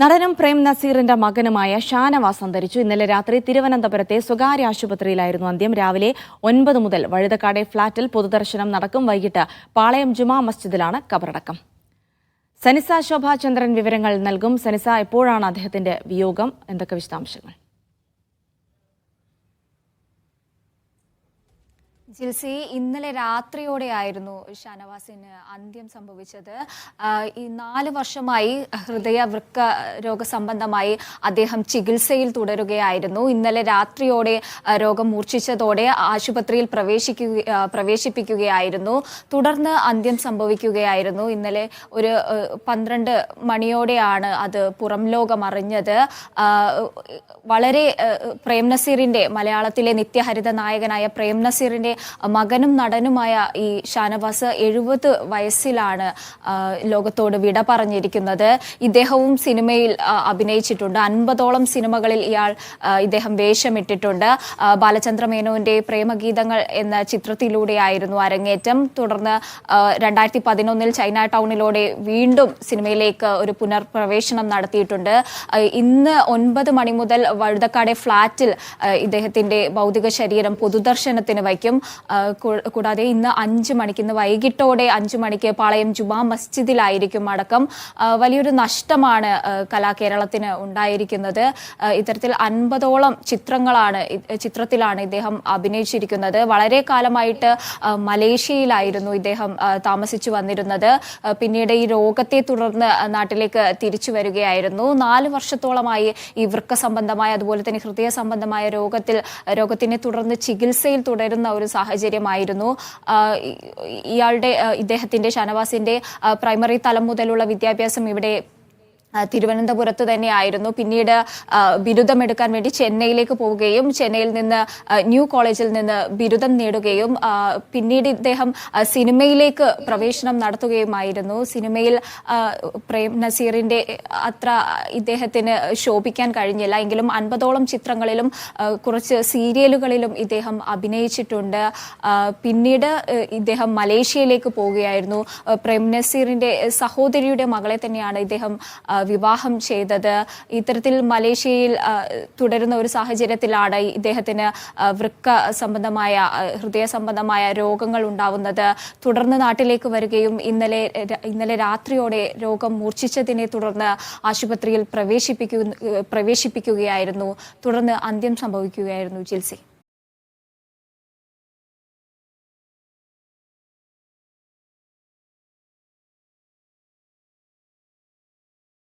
നടനും പ്രേം നസീറിന്റെ മകനുമായ ഷാനവാസ് അന്തരിച്ചു. ഇന്നലെ രാത്രി തിരുവനന്തപുരത്തെ സ്വകാര്യ ആശുപത്രിയിലായിരുന്നു അന്ത്യം. രാവിലെ 9 മുതൽ വഴുതക്കാടെ ഫ്ളാറ്റിൽ പൊതുദർശനം നടക്കും. വൈകിട്ട് പാളയം ജുമാ മസ്ജിദിലാണ് ഖബറടക്കം. സനിസ ശോഭാചന്ദ്രൻ വിവരങ്ങൾ നൽകും. സനിസ, എപ്പോഴാണ് അദ്ദേഹത്തിന്റെ വിയോഗം? എന്തൊക്കെ വിശദാംശങ്ങൾ? ജിൽസി, ഇന്നലെ രാത്രിയോടെയായിരുന്നു ഷാനവാസിന് അന്ത്യം സംഭവിച്ചത്. ഈ 4 വർഷമായി ഹൃദയ വൃക്ക രോഗസംബന്ധമായി അദ്ദേഹം ചികിത്സയിൽ തുടരുകയായിരുന്നു. ഇന്നലെ രാത്രിയോടെ രോഗം മൂർച്ഛിച്ചതോടെ ആശുപത്രിയിൽ പ്രവേശിപ്പിക്കുകയായിരുന്നു. തുടർന്ന് അന്ത്യം സംഭവിക്കുകയായിരുന്നു. ഇന്നലെ ഒരു 12 മണിയോടെയാണ് അത് പുറം ലോകം അറിഞ്ഞത്. വളരെ പ്രേം നസീറിന്റെ, മലയാളത്തിലെ നിത്യഹരിത നായകനായ പ്രേം നസീറിന്റെ മകനും നടനുമായ ഈ ഷാനവാസ് 70 വയസ്സിലാണ് ലോകത്തോട് വിട പറഞ്ഞിരിക്കുന്നത്. ഇദ്ദേഹവും സിനിമയിൽ അഭിനയിച്ചിട്ടുണ്ട്. 50ഓളം സിനിമകളിൽ ഇദ്ദേഹം വേഷമിട്ടിട്ടുണ്ട്. ബാലചന്ദ്ര മേനോന്റെ പ്രേമഗീതങ്ങൾ എന്ന ചിത്രത്തിലൂടെയായിരുന്നു അരങ്ങേറ്റം. തുടർന്ന് 2011 ചൈന ടൗണിലൂടെ വീണ്ടും സിനിമയിലേക്ക് ഒരു പുനർപ്രവേശനം നടത്തിയിട്ടുണ്ട്. ഇന്ന് 9 മണി മുതൽ വഴുതക്കാടെ ഫ്ളാറ്റിൽ ഇദ്ദേഹത്തിന്റെ ഭൗതിക ശരീരം പൊതുദർശനത്തിന് വയ്ക്കും. കൂടാതെ ഇന്ന് 5 മണിക്ക്, ഇന്ന് വൈകിട്ടോടെ 5 മണിക്ക് പാളയം ജുമാ മസ്ജിദിലായിരിക്കും അടക്കം. വലിയൊരു നഷ്ടമാണ് കലാകേരളത്തിന് ഉണ്ടായിരിക്കുന്നത്. ഇത്തരത്തിൽ 50ഓളം ചിത്രത്തിലാണ് ഇദ്ദേഹം അഭിനയിച്ചിരിക്കുന്നത്. വളരെ കാലമായിട്ട് മലേഷ്യയിലായിരുന്നു ഇദ്ദേഹം താമസിച്ചു വന്നിരുന്നത്. പിന്നീട് ഈ രോഗത്തെ തുടർന്ന് നാട്ടിലേക്ക് തിരിച്ചു വരികയായിരുന്നു. 4 വർഷത്തോളമായി ഈ വൃക്ക സംബന്ധമായ, അതുപോലെ തന്നെ ഹൃദയ സംബന്ധമായ രോഗത്തിനെ തുടർന്ന് ചികിത്സയിൽ തുടരുന്ന ഒരു സാഹചര്യമായിരുന്നു. ഇദ്ദേഹത്തിന്റെ, ഷാനവാസിന്റെ പ്രൈമറി തലം മുതലുള്ള വിദ്യാഭ്യാസം ഇവിടെ തിരുവനന്തപുരത്ത് തന്നെയായിരുന്നു. പിന്നീട് ബിരുദമെടുക്കാൻ വേണ്ടി ചെന്നൈയിലേക്ക് പോവുകയും ചെന്നൈയിൽ നിന്ന് ന്യൂ കോളേജിൽ നിന്ന് ബിരുദം നേടുകയും പിന്നീട് ഇദ്ദേഹം സിനിമയിലേക്ക് പ്രവേശനം നടത്തുകയുമായിരുന്നു. സിനിമയിൽ പ്രേം നസീറിന്റെ അത്ര ഇദ്ദേഹത്തിന് ശോഭിക്കാൻ കഴിഞ്ഞില്ല. എങ്കിലും 50ഓളം ചിത്രങ്ങളിലും കുറച്ച് സീരിയലുകളിലും ഇദ്ദേഹം അഭിനയിച്ചിട്ടുണ്ട്. പിന്നീട് ഇദ്ദേഹം മലേഷ്യയിലേക്ക് പോവുകയായിരുന്നു. പ്രേം നസീറിന്റെ സഹോദരിയുടെ മകളെ തന്നെയാണ് ഇദ്ദേഹം വിവാഹം ചെയ്തത്. ഇത്തരത്തിൽ മലേഷ്യയിൽ തുടരുന്ന ഒരു സാഹചര്യത്തിലാണ് ഇദ്ദേഹത്തിന് വൃക്ക സംബന്ധമായ, ഹൃദയ സംബന്ധമായ രോഗങ്ങൾ ഉണ്ടാവുന്നത്. തുടർന്ന് നാട്ടിലേക്ക് വരികയും ഇന്നലെ രാത്രിയോടെ രോഗം മൂർച്ഛിച്ചതിനെ തുടർന്ന് ആശുപത്രിയിൽ പ്രവേശിപ്പിക്കുകയായിരുന്നു. തുടർന്ന് അന്ത്യം സംഭവിക്കുകയായിരുന്നു. ജിൽസി.